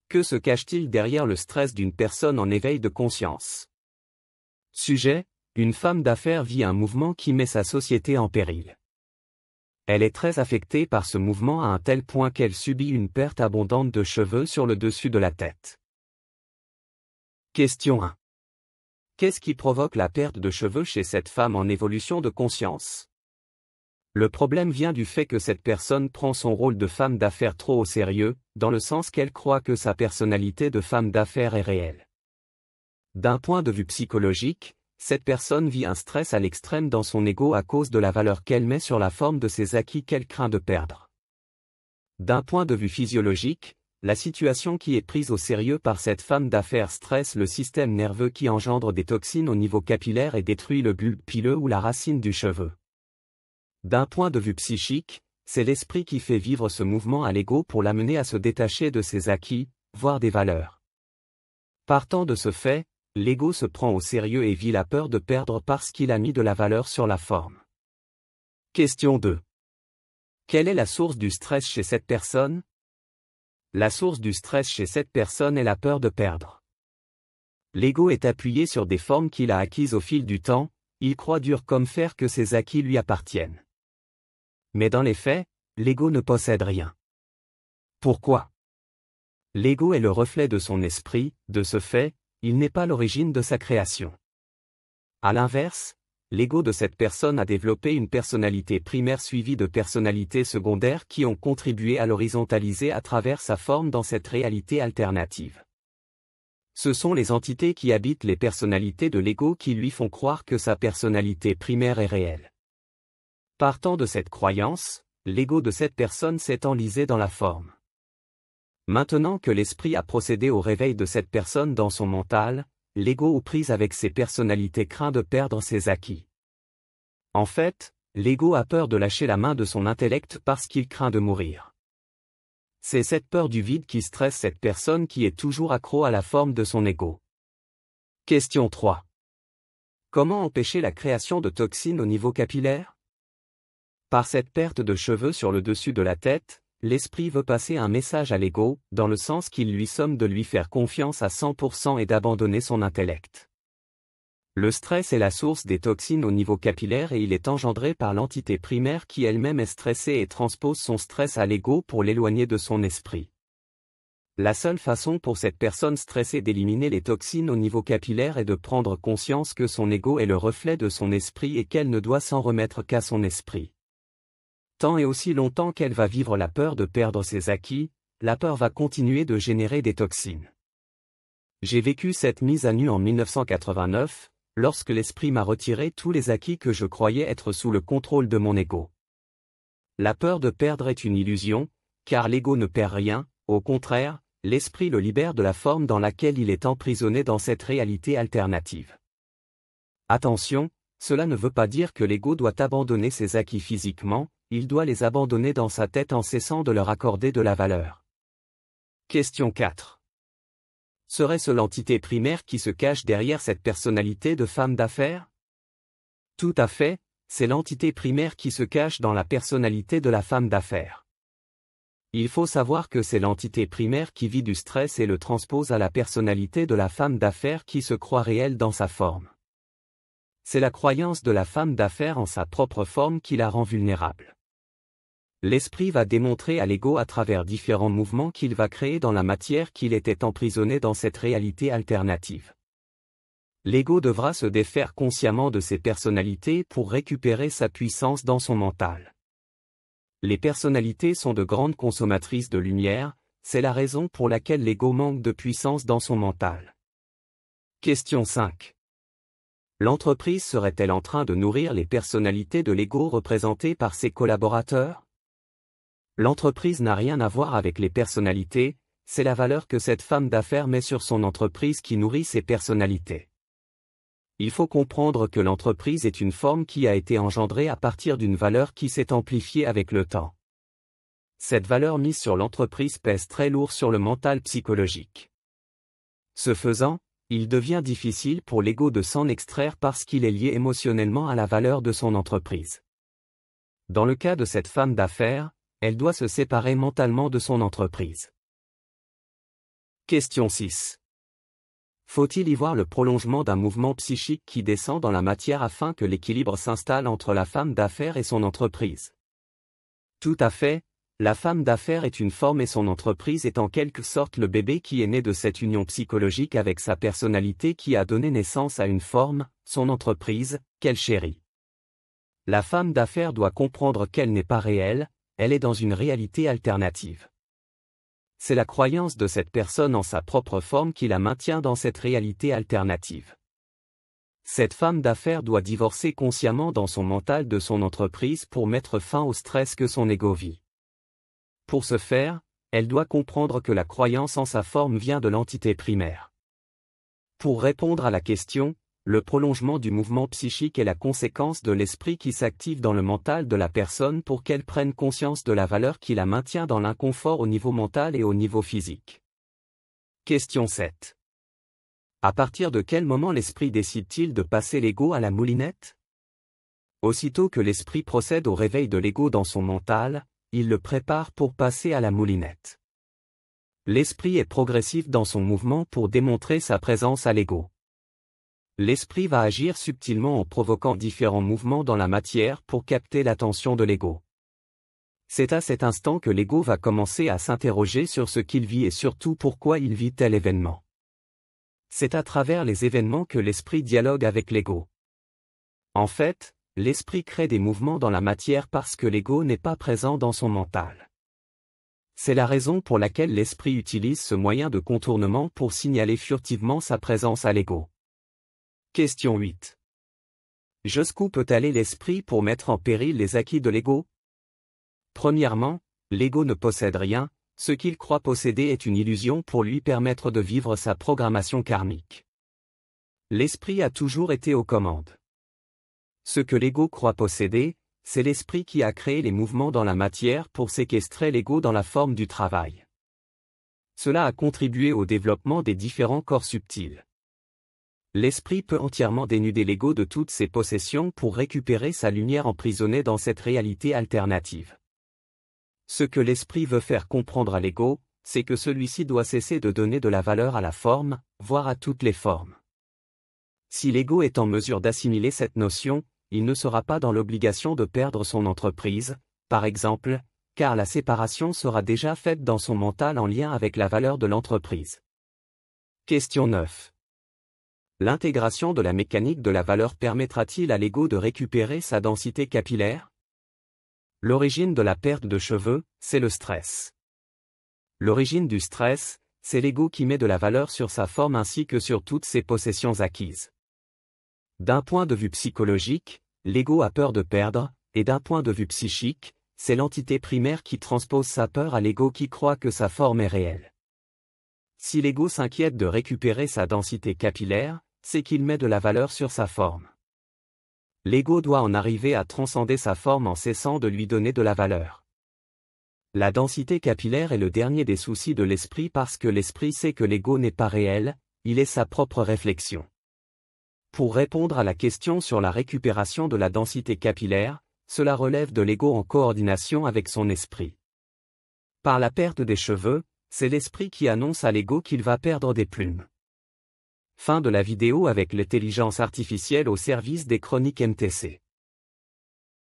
Que se cache-t-il derrière le stress d'une personne en éveil de conscience? Sujet: une femme d'affaires vit un mouvement qui met sa société en péril. Elle est très affectée par ce mouvement à un tel point qu'elle subit une perte abondante de cheveux sur le dessus de la tête. Question 1. Qu'est-ce qui provoque la perte de cheveux chez cette femme en évolution de conscience? Le problème vient du fait que cette personne prend son rôle de femme d'affaires trop au sérieux, dans le sens qu'elle croit que sa personnalité de femme d'affaires est réelle. D'un point de vue psychologique, cette personne vit un stress à l'extrême dans son ego à cause de la valeur qu'elle met sur la forme de ses acquis qu'elle craint de perdre. D'un point de vue physiologique, la situation qui est prise au sérieux par cette femme d'affaires stresse le système nerveux qui engendre des toxines au niveau capillaire et détruit le bulbe pileux ou la racine du cheveu. D'un point de vue psychique, c'est l'esprit qui fait vivre ce mouvement à l'ego pour l'amener à se détacher de ses acquis, voire des valeurs. Partant de ce fait, l'ego se prend au sérieux et vit la peur de perdre parce qu'il a mis de la valeur sur la forme. Question 2. Quelle est la source du stress chez cette personne? La source du stress chez cette personne est la peur de perdre. L'ego est appuyé sur des formes qu'il a acquises au fil du temps, il croit dur comme fer que ses acquis lui appartiennent. Mais dans les faits, l'ego ne possède rien. Pourquoi? L'ego est le reflet de son esprit, de ce fait, il n'est pas l'origine de sa création. À l'inverse, l'ego de cette personne a développé une personnalité primaire suivie de personnalités secondaires qui ont contribué à l'horizontaliser à travers sa forme dans cette réalité alternative. Ce sont les entités qui habitent les personnalités de l'ego qui lui font croire que sa personnalité primaire est réelle. Partant de cette croyance, l'ego de cette personne s'est enlisé dans la forme. Maintenant que l'esprit a procédé au réveil de cette personne dans son mental, l'ego aux prises avec ses personnalités craint de perdre ses acquis. En fait, l'ego a peur de lâcher la main de son intellect parce qu'il craint de mourir. C'est cette peur du vide qui stresse cette personne qui est toujours accro à la forme de son ego. Question 3. Comment empêcher la création de toxines au niveau capillaire? Par cette perte de cheveux sur le dessus de la tête, l'esprit veut passer un message à l'ego, dans le sens qu'il lui somme de lui faire confiance à 100% et d'abandonner son intellect. Le stress est la source des toxines au niveau capillaire et il est engendré par l'entité primaire qui elle-même est stressée et transpose son stress à l'ego pour l'éloigner de son esprit. La seule façon pour cette personne stressée d'éliminer les toxines au niveau capillaire est de prendre conscience que son ego est le reflet de son esprit et qu'elle ne doit s'en remettre qu'à son esprit. Tant et aussi longtemps qu'elle va vivre la peur de perdre ses acquis, la peur va continuer de générer des toxines. J'ai vécu cette mise à nu en 1989, lorsque l'esprit m'a retiré tous les acquis que je croyais être sous le contrôle de mon ego. La peur de perdre est une illusion, car l'ego ne perd rien, au contraire, l'esprit le libère de la forme dans laquelle il est emprisonné dans cette réalité alternative. Attention, cela ne veut pas dire que l'ego doit abandonner ses acquis physiquement, il doit les abandonner dans sa tête en cessant de leur accorder de la valeur. Question 4. Serait-ce l'entité primaire qui se cache derrière cette personnalité de femme d'affaires? Tout à fait, c'est l'entité primaire qui se cache dans la personnalité de la femme d'affaires. Il faut savoir que c'est l'entité primaire qui vit du stress et le transpose à la personnalité de la femme d'affaires qui se croit réelle dans sa forme. C'est la croyance de la femme d'affaires en sa propre forme qui la rend vulnérable. L'esprit va démontrer à l'ego à travers différents mouvements qu'il va créer dans la matière qu'il était emprisonné dans cette réalité alternative. L'ego devra se défaire consciemment de ses personnalités pour récupérer sa puissance dans son mental. Les personnalités sont de grandes consommatrices de lumière, c'est la raison pour laquelle l'ego manque de puissance dans son mental. Question 5. L'entreprise serait-elle en train de nourrir les personnalités de l'ego représentées par ses collaborateurs? L'entreprise n'a rien à voir avec les personnalités, c'est la valeur que cette femme d'affaires met sur son entreprise qui nourrit ses personnalités. Il faut comprendre que l'entreprise est une forme qui a été engendrée à partir d'une valeur qui s'est amplifiée avec le temps. Cette valeur mise sur l'entreprise pèse très lourd sur le mental psychologique. Ce faisant, il devient difficile pour l'ego de s'en extraire parce qu'il est lié émotionnellement à la valeur de son entreprise. Dans le cas de cette femme d'affaires, elle doit se séparer mentalement de son entreprise. Question 6. Faut-il y voir le prolongement d'un mouvement psychique qui descend dans la matière afin que l'équilibre s'installe entre la femme d'affaires et son entreprise? Tout à fait, la femme d'affaires est une forme et son entreprise est en quelque sorte le bébé qui est né de cette union psychologique avec sa personnalité qui a donné naissance à une forme, son entreprise, qu'elle chérit. La femme d'affaires doit comprendre qu'elle n'est pas réelle, elle est dans une réalité alternative. C'est la croyance de cette personne en sa propre forme qui la maintient dans cette réalité alternative. Cette femme d'affaires doit divorcer consciemment dans son mental de son entreprise pour mettre fin au stress que son ego vit. Pour ce faire, elle doit comprendre que la croyance en sa forme vient de l'entité primaire. Pour répondre à la question, le prolongement du mouvement psychique est la conséquence de l'esprit qui s'active dans le mental de la personne pour qu'elle prenne conscience de la valeur qui la maintient dans l'inconfort au niveau mental et au niveau physique. Question 7. À partir de quel moment l'esprit décide-t-il de passer l'ego à la moulinette? Aussitôt que l'esprit procède au réveil de l'ego dans son mental, il le prépare pour passer à la moulinette. L'esprit est progressif dans son mouvement pour démontrer sa présence à l'ego. L'esprit va agir subtilement en provoquant différents mouvements dans la matière pour capter l'attention de l'ego. C'est à cet instant que l'ego va commencer à s'interroger sur ce qu'il vit et surtout pourquoi il vit tel événement. C'est à travers les événements que l'esprit dialogue avec l'ego. En fait, l'esprit crée des mouvements dans la matière parce que l'ego n'est pas présent dans son mental. C'est la raison pour laquelle l'esprit utilise ce moyen de contournement pour signaler furtivement sa présence à l'ego. Question 8. Jusqu'où peut aller l'esprit pour mettre en péril les acquis de l'ego? Premièrement, l'ego ne possède rien, ce qu'il croit posséder est une illusion pour lui permettre de vivre sa programmation karmique. L'esprit a toujours été aux commandes. Ce que l'ego croit posséder, c'est l'esprit qui a créé les mouvements dans la matière pour séquestrer l'ego dans la forme du travail. Cela a contribué au développement des différents corps subtils. L'esprit peut entièrement dénuder l'ego de toutes ses possessions pour récupérer sa lumière emprisonnée dans cette réalité alternative. Ce que l'esprit veut faire comprendre à l'ego, c'est que celui-ci doit cesser de donner de la valeur à la forme, voire à toutes les formes. Si l'ego est en mesure d'assimiler cette notion, il ne sera pas dans l'obligation de perdre son entreprise, par exemple, car la séparation sera déjà faite dans son mental en lien avec la valeur de l'entreprise. Question 9. L'intégration de la mécanique de la valeur permettra-t-il à l'ego de récupérer sa densité capillaire? L'origine de la perte de cheveux, c'est le stress. L'origine du stress, c'est l'ego qui met de la valeur sur sa forme ainsi que sur toutes ses possessions acquises. D'un point de vue psychologique, l'ego a peur de perdre, et d'un point de vue psychique, c'est l'entité primaire qui transpose sa peur à l'ego qui croit que sa forme est réelle. Si l'ego s'inquiète de récupérer sa densité capillaire, c'est qu'il met de la valeur sur sa forme. L'ego doit en arriver à transcender sa forme en cessant de lui donner de la valeur. La densité capillaire est le dernier des soucis de l'esprit parce que l'esprit sait que l'ego n'est pas réel, il est sa propre réflexion. Pour répondre à la question sur la récupération de la densité capillaire, cela relève de l'ego en coordination avec son esprit. Par la perte des cheveux, c'est l'esprit qui annonce à l'ego qu'il va perdre des plumes. Fin de la vidéo avec l'intelligence artificielle au service des chroniques MTC.